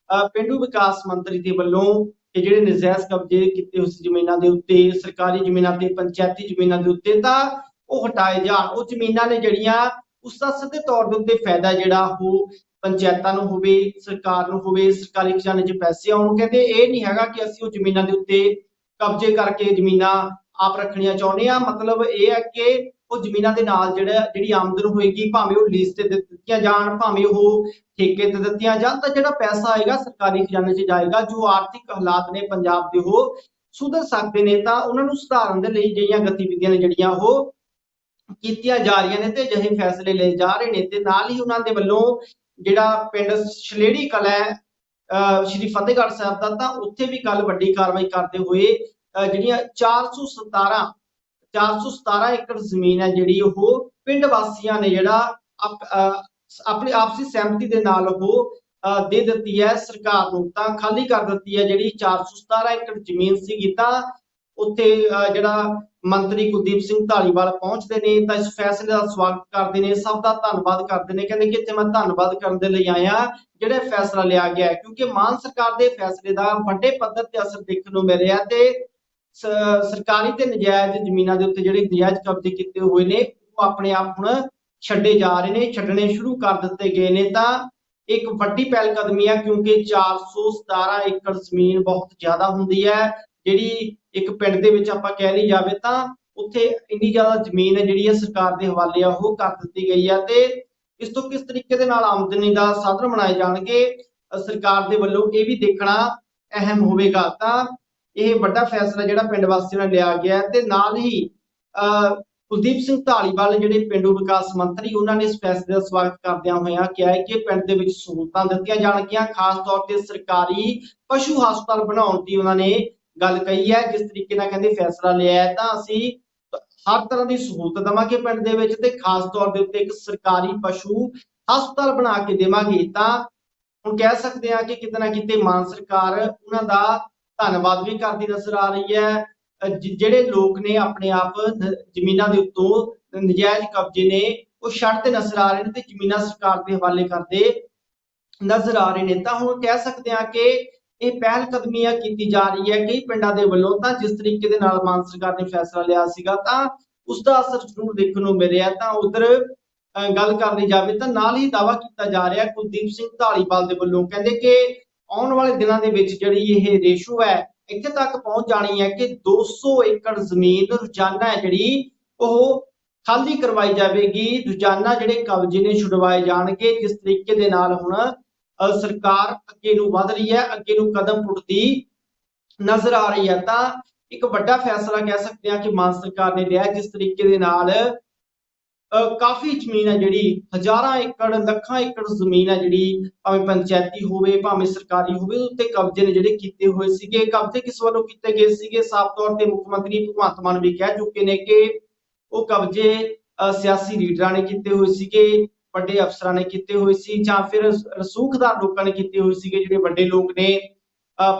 Speaker 1: ਪੇਂਡੂ ਵਿਕਾਸ ਮੰਤਰੀ ਦੇ ਵੱਲੋਂ ਕਿ ਜਿਹੜੇ ਨਜਾਇਜ਼ ਕਬਜ਼ੇ ਕੀਤੇ ਉਸ ਜ਼ਮੀਨਾਂ ਦੇ ਉੱਤੇ, ਸਰਕਾਰੀ ਜ਼ਮੀਨਾਂ ਤੇ ਪੰਚਾਇਤੀ ਜ਼ਮੀਨਾਂ ਦੇ ਉੱਤੇ, ਤਾਂ ਉਹ ਹਟਾਏ ਜਾਣ। ਉਹ ਜ਼ਮੀਨਾਂ ਨੇ ਜਿਹੜੀਆਂ, ਉਸ ਦਾ ਸਿੱਧੇ ਤੌਰ ਦੇ ਉੱਤੇ ਫਾਇਦਾ ਜਿਹੜਾ ਉਹ ਪੰਚਾਇਤਾਂ ਨੂੰ ਹੋਵੇ, ਸਰਕਾਰ ਨੂੰ ਹੋਵੇ, ਸਰਕਾਰੀ ਖਜ਼ਾਨੇ 'ਚ ਪੈਸੇ ਆਉਣ। ਕਹਿੰਦੇ ਇਹ ਨਹੀਂ ਹੈਗਾ ਕਿ ਅਸੀਂ ਉਹ ਜ਼ਮੀਨਾਂ ਦੇ ਉੱਤੇ ਕਬਜ਼ੇ ਕਰਕੇ ਜ਼ਮੀਨਾਂ ਆਪ ਰੱਖਣੀਆਂ ਚਾਹੁੰਦੇ ਆ। ਮਤਲਬ ਇਹ ਹੈ ਕਿ ਉਹ ਜ਼ਮੀਨਾਂ ਦੇ ਨਾਲ ਜਿਹੜੀ ਆਮਦਨ ਹੋਏਗੀ, ਭਾਵੇਂ ਉਹ ਲੀਜ਼ ਤੇ ਦਿੱਤੀਆਂ ਜਾਣ, ਭਾਵੇਂ ਉਹ ਠੇਕੇ ਤੇ ਦਿੱਤੀਆਂ ਜਾਣ, ਤਾਂ ਜਿਹੜਾ ਪੈਸਾ ਆਏਗਾ ਸਰਕਾਰੀ ਖਜ਼ਾਨੇ 'ਚ ਜਾਏਗਾ। ਜੋ ਆਰਥਿਕ ਹਾਲਾਤ ਨੇ ਪੰਜਾਬ ਦੇ ਉਹ ਸੁਧਰ ਸਕਦੇ ਨੇ, ਤਾਂ ਉਹਨਾਂ ਨੂੰ ਸੁਧਾਰਨ ਦੇ ਲਈ ਜਿਹੜੀਆਂ ਗਤੀਵਿਧੀਆਂ ਨੇ ਜਿਹੜੀਆਂ ਉਹ ਕੀਤੀਆਂ ਜਾ ਰਹੀਆਂ ਨੇ ਤੇ ਅਜਿਹੇ ਫੈਸਲੇ ਲਏ ਜਾ ਰਹੇ ਨੇ। ਤੇ ਨਾਲ ਹੀ ਉਹਨਾਂ ਦੇ ਵੱਲੋਂ ਜਿਹੜਾ ਪਿੰਡ ਛਲੇੜੀ ਕਲਾ ਹੈ ਸ਼੍ਰੀ ਫਤਿਹਗੜ੍ਹ ਸਾਹਿਬ ਦਾ, ਤਾਂ ਉੱਥੇ ਵੀ ਕੱਲ ਵੱਡੀ ਕਾਰਵਾਈ ਕਰਦੇ ਹੋਏ ਜਿਹੜੀਆਂ 417 ਏਕੜ ਜ਼ਮੀਨ ਹੈ ਜਿਹੜੀ ਉਹ ਪਿੰਡ ਵਾਸੀਆਂ ਨੇ ਜਿਹੜਾ ਆਪਣੀ ਆਪਸੀ ਸਹਿਮਤੀ ਦੇ ਨਾਲ ਉਹ ਦੇ ਦਿੱਤੀ ਹੈ ਸਰਕਾਰ ਨੂੰ। ਤਾਂ ਖਾਲੀ ਕਰ ਦਿੱਤੀ ਹੈ ਜਿਹੜੀ 417 ਏਕੜ ਜ਼ਮੀਨ ਸੀਗੀ। ਤਾਂ ਉੱਥੇ ਜਿਹੜਾ ਮੰਤਰੀ ਕੁਲਦੀਪ ਸਿੰਘ ਧਾਲੀਵਾਲ ਪਹੁੰਚਦੇ ਨੇ ਤਾਂ ਇਸ ਫੈਸਲੇ ਦਾ ਸਵਾਗਤ ਕਰਦੇ ਨੇ, ਸਭ ਦਾ ਧੰਨਵਾਦ ਕਰਦੇ ਨੇ। ਕਹਿੰਦੇ ਕਿ ਇੱਥੇ ਮੈਂ ਧੰਨਵਾਦ ਕਰਨ ਦੇ ਲਈ ਆਇਆ ਜਿਹੜਾ ਫੈਸਲਾ ਲਿਆ ਗਿਆ, ਕਿਉਂਕਿ ਮਾਨ ਸਰਕਾਰ ਦੇ ਫੈਸਲੇ ਦਾ ਵੱਡੇ ਪੱਧਰ ਤੇ ਅਸਰ ਦੇਖਣ ਨੂੰ ਮਿਲ ਰਿਹਾ ਤੇ ਸਰਕਾਰੀ ਤੇ ਨਜਾਇਜ਼ ਜ਼ਮੀਨਾਂ ਦੇ ਉੱਤੇ ਜਿਹੜੇ ਨਜਾਇਜ਼ ਕਬਜ਼ੇ ਕੀਤੇ ਹੋਏ ਨੇ ਉਹ ਆਪਣੇ ਆਪ ਹੁਣ ਛੱਡੇ ਜਾ ਰਹੇ ਨੇ, ਛੱਡਣੇ ਸ਼ੁਰੂ ਕਰ ਦਿੱਤੇ ਗਏ ਨੇ। ਤਾਂ ਇੱਕ ਵੱਡੀ ਪਹਿਲ ਕਦਮੀ ਹੈ, ਕਿਉਂਕਿ 417 ਏਕੜ ਜ਼ਮੀਨ ਬਹੁਤ ਜ਼ਿਆਦਾ ਹੁੰਦੀ ਹੈ। ਜਿਹੜੀ ਇੱਕ ਪਿੰਡ ਦੇ ਵਿੱਚ ਆਪਾਂ ਕਹਿ ਲਈ ਜਾਵੇ ਤਾਂ ਉੱਥੇ ਇੰਨੀ ਜ਼ਿਆਦਾ ਜ਼ਮੀਨ ਹੈ ਜਿਹੜੀ ਸਰਕਾਰ ਦੇ ਹਵਾਲੇ ਆ ਉਹ ਕਰ ਦਿੱਤੀ ਗਈ ਹੈ। ਤੇ ਇਸ ਤੋਂ ਕਿਸ ਤਰੀਕੇ ਦੇ ਨਾਲ ਆਮਦਨੀ ਦਾ ਸਾਧਨ ਬਣਾਏ ਜਾਣਗੇ ਸਰਕਾਰ ਦੇ ਵੱਲੋਂ, ਇਹ ਵੀ ਦੇਖਣਾ ਅਹਿਮ ਹੋਵੇਗਾ। ਤਾਂ ਇਹ ਵੱਡਾ ਫੈਸਲਾ ਜਿਹੜਾ ਪਿੰਡ ਵਾਸੀਆਂ ਨੇ ਲਿਆ ਗਿਆ। ਤੇ ਨਾਲ ਹੀ ਕੁਲਦੀਪ ਸਿੰਘ ਧਾਲੀਵਾਲ ਜਿਹੜੇ ਪੇਂਡੂ ਵਿਕਾਸ ਮੰਤਰੀ, ਉਹਨਾਂ ਨੇ ਇਸ ਫੈਸਲੇ ਦਾ ਸਵਾਗਤ ਕਰਦਿਆਂ ਹੋਇਆਂ ਕਿਹਾ ਹੈ ਕਿ ਪਿੰਡ ਦੇ ਵਿੱਚ ਸਹੂਲਤਾਂ ਦਿੱਤੀਆਂ ਜਾਣਗੀਆਂ, ਖਾਸ ਤੌਰ ਤੇ ਸਰਕਾਰੀ ਪਸ਼ੂ ਹਸਪਤਾਲ ਬਣਾਉਣ ਦੀ ਉਹਨਾਂ ਨੇ ਗੱਲ ਕਹੀ ਹੈ। ਜਿਸ ਤਰੀਕੇ ਨਾਲ ਕਹਿੰਦੇ ਫੈਸਲਾ ਲਿਆ ਹੈ ਤਾਂ ਅਸੀਂ ਹਰ ਤਰ੍ਹਾਂ ਦੀ ਸਹੂਲਤ ਦੇਵਾਂਗੇ ਪਿੰਡ ਦੇ ਵਿੱਚ ਤੇ ਖਾਸ ਤੌਰ ਦੇ ਉੱਤੇ ਇੱਕ ਸਰਕਾਰੀ ਪਸ਼ੂ ਹਸਪਤਾਲ ਬਣਾ ਕੇ ਦੇਵਾਂਗੇ। ਤਾਂ ਹੁਣ ਕਹਿ ਸਕਦੇ ਹਾਂ ਕਿ ਕਿਤੇ ਨਾ ਕਿਤੇ ਮਾਨ ਸਰਕਾਰ ਉਹਨਾਂ ਦਾ ਧੰਨਵਾਦ ਵੀ ਕਰਦੀ ਨਜ਼ਰ ਆ ਰਹੀ ਹੈ। ਜਿਹੜੇ ਲੋਕ ਨੇ ਆਪਣੇ ਆਪ ਜ਼ਮੀਨਾਂ ਦੇ ਉੱਤੋਂ ਨਜਾਇਜ਼ ਕਬਜ਼ੇ ਨੇ ਉਹ ਛੱਡਦੇ ਨਜ਼ਰ ਆ ਰਹੇ ਨੇ ਤੇ ਜ਼ਮੀਨਾਂ ਸਰਕਾਰ ਦੇ ਹਵਾਲੇ ਕਰਦੇ ਨਜ਼ਰ ਆ ਰਹੇ ਨੇ। ਤਾਂ ਹੁਣ ਕਹਿ ਸਕਦੇ ਹਾਂ ਕਿ ਇਹ ਪਹਿਲ ਕਦਮੀਆਂ ਕੀਤੀ ਜਾ ਰਹੀ ਹੈ ਕਈ ਪਿੰਡਾਂ ਦੇ ਵੱਲੋਂ। ਤਾਂ ਜਿਸ ਤਰੀਕੇ ਦੇ ਨਾਲ ਮਾਨ ਸਰਕਾਰ ਨੇ ਫੈਸਲਾ ਲਿਆ ਸੀਗਾ ਤਾਂ ਉਸ ਦਾ ਅਸਰ ਜ਼ਰੂਰ ਦੇਖਣ ਨੂੰ ਮਿਲ ਰਿਹਾ। ਤਾਂ ਉਧਰ ਗੱਲ ਕਰ ਲਈ ਜਾਵੇ ਤਾਂ ਨਾਲ ਹੀ ਦਾਅਵਾ ਕੀਤਾ ਜਾ ਰਿਹਾ ਕੁਲਦੀਪ ਸਿੰਘ ਧਾਲੀਵਾਲ ਦੇ ਵੱਲੋਂ, ਕਹਿੰਦੇ ਕਿ ਆਉਣ ਵਾਲੇ ਦਿਨਾਂ ਦੇ ਵਿੱਚ ਜਿਹੜੀ ਇਹ ਰੇਸ਼ੋ ਹੈ ਇੱਥੇ ਤੱਕ ਪਹੁੰਚ ਜਾਣੀ ਹੈ ਕਿ 200 ਏਕੜ ਜ਼ਮੀਨ ਰੋਜ਼ਾਨਾ ਹੈ ਜਿਹੜੀ ਉਹ ਖਾਲੀ ਕਰਵਾਈ ਜਾਵੇਗੀ। ਰੋਜ਼ਾਨਾ ਜਿਹੜੇ ਕਬਜ਼ੇ ਨੇ ਛੁਡਵਾਏ ਜਾਣਗੇ। ਜਿਸ ਤਰੀਕੇ ਦੇ ਨਾਲ ਹੁਣ ਸਰਕਾਰ ਅੱਗੇ ਨੂੰ ਵਧ ਰਹੀ ਹੈ, ਅੱਗੇ ਨੂੰ ਕਦਮ ਪੁੱਟਦੀ ਨਜ਼ਰ ਆ ਰਹੀ ਹੈ। ਤਾਂ ਇੱਕ ਵੱਡਾ ਫੈਸਲਾ ਕਹਿ ਸਕਦੇ ਹਾਂ ਕਿ ਮਾਨ ਸਰਕਾਰ ਨੇ ਲਿਆ। ਜਿਸ ਤਰੀਕੇ ਦੇ ਨਾਲ ਕਾਫੀ ਜ਼ਮੀਨ ਹੈ ਜਿਹੜੀ ਹਜ਼ਾਰਾਂ ਏਕੜ ਲੱਖਾਂ ਏਕੜ ਜ਼ਮੀਨ ਹੈ ਜਿਹੜੀ ਭਾਵੇਂ ਪੰਚਾਇਤੀ ਹੋਵੇ ਭਾਵੇਂ ਸਰਕਾਰੀ ਹੋਵੇ ਉੱਤੇ ਕਬਜ਼ੇ ਨੇ ਜਿਹੜੇ ਕੀਤੇ ਹੋਏ ਸੀਗੇ। ਕਬਜ਼ੇ ਕਿਸ ਵੱਲੋਂ ਕੀਤੇ ਗਏ ਸੀਗੇ? ਸਾਫ਼ ਤੌਰ ਤੇ ਮੁੱਖ ਮੰਤਰੀ ਭਗਵੰਤ ਮਾਨ ਵੀ ਕਹਿ ਚੁੱਕੇ ਨੇ ਕਿ ਉਹ ਕਬਜ਼ੇ ਸਿਆਸੀ ਲੀਡਰਾਂ ਨੇ ਕੀਤੇ ਹੋਏ ਸੀਗੇ, ਵੱਡੇ ਅਫਸਰਾਂ ਨੇ ਕੀਤੇ ਹੋਏ ਸੀ ਜਾਂ ਫਿਰ ਰਸੂਖਦਾਰ ਲੋਕਾਂ ਨੇ ਕੀਤੇ ਹੋਏ ਸੀਗੇ। ਜਿਹੜੇ ਵੱਡੇ ਲੋਕ ਨੇ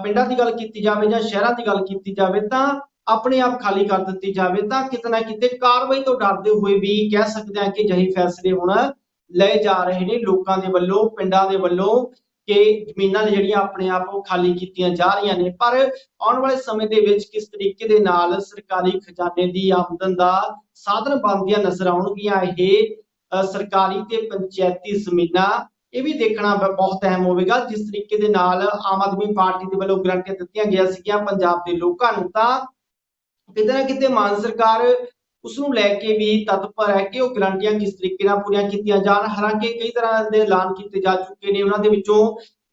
Speaker 1: ਪਿੰਡਾਂ ਦੀ ਗੱਲ ਕੀਤੀ ਜਾਵੇ ਜਾਂ ਸ਼ਹਿਰਾਂ ਦੀ ਗੱਲ ਕੀਤੀ ਜਾਵੇ ਤਾਂ ਆਪਣੇ ਆਪ ਖਾਲੀ ਕਰ ਦਿੱਤੀ ਜਾਵੇ। ਤਾਂ ਕਿਤੇ ਨਾ ਕਿਤੇ ਕਾਰਵਾਈ ਤੋਂ ਡਰਦੇ ਹੋਏ ਵੀ ਕਹਿ ਸਕਦੇ ਹਾਂ ਕਿ ਅਜਿਹੇ ਫੈਸਲੇ ਹੁਣ ਲਏ ਜਾ ਰਹੇ ਨੇ ਲੋਕਾਂ ਦੇ ਵੱਲੋਂ, ਪਿੰਡਾਂ ਦੇ ਵੱਲੋਂ ਕਿ ਜ਼ਮੀਨਾਂ ਨੇ ਜਿਹੜੀਆਂ ਆਪਣੇ ਆਪ ਉਹ ਖਾਲੀ ਕੀਤੀਆਂ ਜਾ ਰਹੀਆਂ ਨੇ। ਪਰ ਆਉਣ ਵਾਲੇ ਸਮੇਂ ਦੇ ਵਿੱਚ ਕਿਸ ਤਰੀਕੇ ਦੇ ਨਾਲ ਸਰਕਾਰੀ ਖਜ਼ਾਨੇ ਦੀ ਆਮਦਨ ਦਾ ਸਾਧਨ ਬਣਦੀਆਂ ਨਜ਼ਰ ਆਉਣਗੀਆਂ ਇਹ ਸਰਕਾਰੀ ਤੇ ਪੰਚਾਇਤੀ ਜ਼ਮੀਨਾਂ, ਇਹ ਵੀ ਦੇਖਣਾ ਬਹੁਤ ਅਹਿਮ ਹੋਵੇਗਾ। ਜਿਸ ਤਰੀਕੇ ਦੇ ਨਾਲ ਆਮ ਆਦਮੀ ਪਾਰਟੀ ਦੇ ਵੱਲੋਂ ਗਰੰਟੀਆਂ ਦਿੱਤੀਆਂ ਗਈਆਂ ਸੀਗੀਆਂ ਪੰਜਾਬ ਦੇ ਲੋਕਾਂ ਨੂੰ, ਤਾਂ ਕਿਤੇ ਨਾ ਕਿਤੇ ਮਾਨ ਸਰਕਾਰ ਉਸ ਨੂੰ ਲੈ ਕੇ ਵੀ ਤਤਪਰ ਹੈ ਕਿ ਉਹ ਗਰੰਟੀਆਂ ਕਿਸ ਤਰੀਕੇ ਨਾਲ ਪੂਰੀਆਂ ਕੀਤੀਆਂ ਜਾਣ। ਹਾਲਾਂਕਿ ਕਈ ਤਰ੍ਹਾਂ ਦੇ ਐਲਾਨ ਕੀਤੇ ਜਾ ਚੁੱਕੇ ਨੇ, ਉਹਨਾਂ ਦੇ ਵਿੱਚੋਂ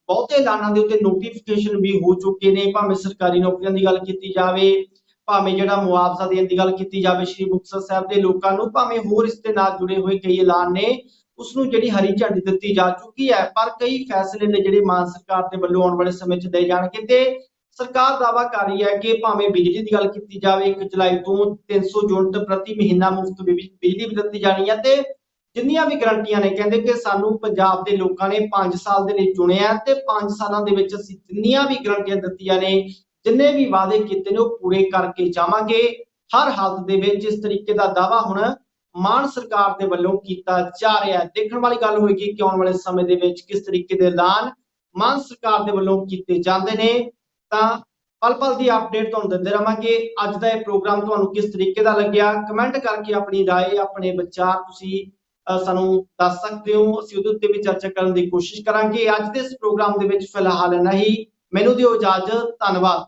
Speaker 1: ਬਹੁਤੇ ਐਲਾਨਾਂ ਦੇ ਉੱਤੇ ਨੋਟੀਫਿਕੇਸ਼ਨ ਵੀ ਹੋ ਚੁੱਕੇ ਨੇ। ਭਾਵੇਂ ਸਰਕਾਰੀ ਨੌਕਰੀਆਂ ਦੀ ਗੱਲ ਕੀਤੀ ਜਾਵੇ, ਭਾਵੇਂ ਜਿਹੜਾ ਮੁਆਵਜ਼ਾ ਦੇਣ ਦੀ ਗੱਲ ਕੀਤੀ ਜਾਵੇ ਸ਼੍ਰੀ ਮੁਕਤਸਰ ਸਾਹਿਬ ਦੇ ਲੋਕਾਂ ਨੂੰ, ਭਾਵੇਂ ਹੋਰ ਇਸ ਦੇ ਨਾਲ ਜੁੜੇ ਹੋਏ ਕਈ ਐਲਾਨ ਨੇ ਉਸ ਨੂੰ ਜਿਹੜੀ ਹਰੀ ਝੰਡੀ ਦਿੱਤੀ ਜਾ ਚੁੱਕੀ ਹੈ। ਪਰ ਕਈ ਫੈਸਲੇ ਨੇ ਜਿਹੜੇ ਮਾਨ ਸਰਕਾਰ ਦੇ ਵੱਲੋਂ ਆਉਣ ਵਾਲੇ ਸਮੇਂ 'ਚ ਦੇ ਜਾਣਗੇ ਤੇ ਸਰਕਾਰ ਦਾਅਵਾ ਕਰ ਰਹੀ ਹੈ ਕਿ ਭਾਵੇਂ ਬਿਜਲੀ ਦੀ ਗੱਲ ਕੀਤੀ ਜਾਵੇ 1 ਜੁਲਾਈ ਤੋਂ 300 ਯੂਨਿਟ ਪ੍ਰਤੀ ਮਹੀਨਾ ਮੁਫਤ ਬਿਜਲੀ ਵੀ ਦਿੱਤੀ ਜਾਣੀ ਹੈ। ਤੇ ਜਿੰਨੀਆਂ ਵੀ ਗਰੰਟੀਆਂ ਨੇ ਕਹਿੰਦੇ ਕਿ ਸਾਨੂੰ ਪੰਜਾਬ ਦੇ ਲੋਕਾਂ ਨੇ 5 ਸਾਲ ਦੇ ਲਈ ਚੁਣਿਆ ਤੇ 5 ਸਾਲਾਂ ਦੇ ਵਿੱਚ ਅਸੀਂ ਜਿੰਨੀਆਂ ਵੀ ਗਰੰਟੀਆਂ ਦਿੱਤੀਆਂ ਨੇ, ਜਿੰਨੇ ਵੀ ਵਾਅਦੇ ਕੀਤੇ ਨੇ ਉਹ ਪੂਰੇ ਕਰਕੇ ਜਾਵਾਂਗੇ ਹਰ ਹਾਲਤ ਦੇ ਵਿੱਚ। ਇਸ ਤਰੀਕੇ ਦਾ ਦਾਅਵਾ ਹੁਣ ਮਾਨ ਸਰਕਾਰ ਦੇ ਵੱਲੋਂ ਕੀਤਾ ਜਾ ਰਿਹਾ ਹੈ। ਦੇਖਣ ਵਾਲੀ ਗੱਲ ਹੋਏਗੀ ਕਿ ਆਉਣ ਵਾਲੇ ਸਮੇਂ ਦੇ ਵਿੱਚ ਕਿਸ ਤਰੀਕੇ ਦੇ ਐਲਾਨ ਮਾਨ ਸਰਕਾਰ ਦੇ ਵੱਲੋਂ ਕੀਤੇ ਜਾਂਦੇ ਨੇ। ਤਾਂ ਪਲ ਪਲ ਦੀ ਅਪਡੇਟ ਤੁਹਾਨੂੰ ਦਿੰਦੇ ਰਹਾਂਗੇ। ਅੱਜ ਦਾ ਇਹ ਪ੍ਰੋਗਰਾਮ ਤੁਹਾਨੂੰ ਕਿਸ ਤਰੀਕੇ ਦਾ ਲੱਗਿਆ, ਕਮੈਂਟ ਕਰਕੇ ਆਪਣੀ ਰਾਏ, ਆਪਣੇ ਵਿਚਾਰ ਤੁਸੀਂ ਸਾਨੂੰ ਦੱਸ ਸਕਦੇ ਹੋ। ਅਸੀਂ ਉਹਦੇ ਉੱਤੇ ਵੀ ਚਰਚਾ ਕਰਨ ਦੀ ਕੋਸ਼ਿਸ਼ ਕਰਾਂਗੇ। ਅੱਜ ਦੇ ਇਸ ਪ੍ਰੋਗਰਾਮ ਦੇ ਵਿੱਚ ਫਿਲਹਾਲ ਇੰਨਾ ਹੀ। ਮੈਨੂੰ ਦਿਓ ਇਜਾਜ਼ਤ। ਧੰਨਵਾਦ।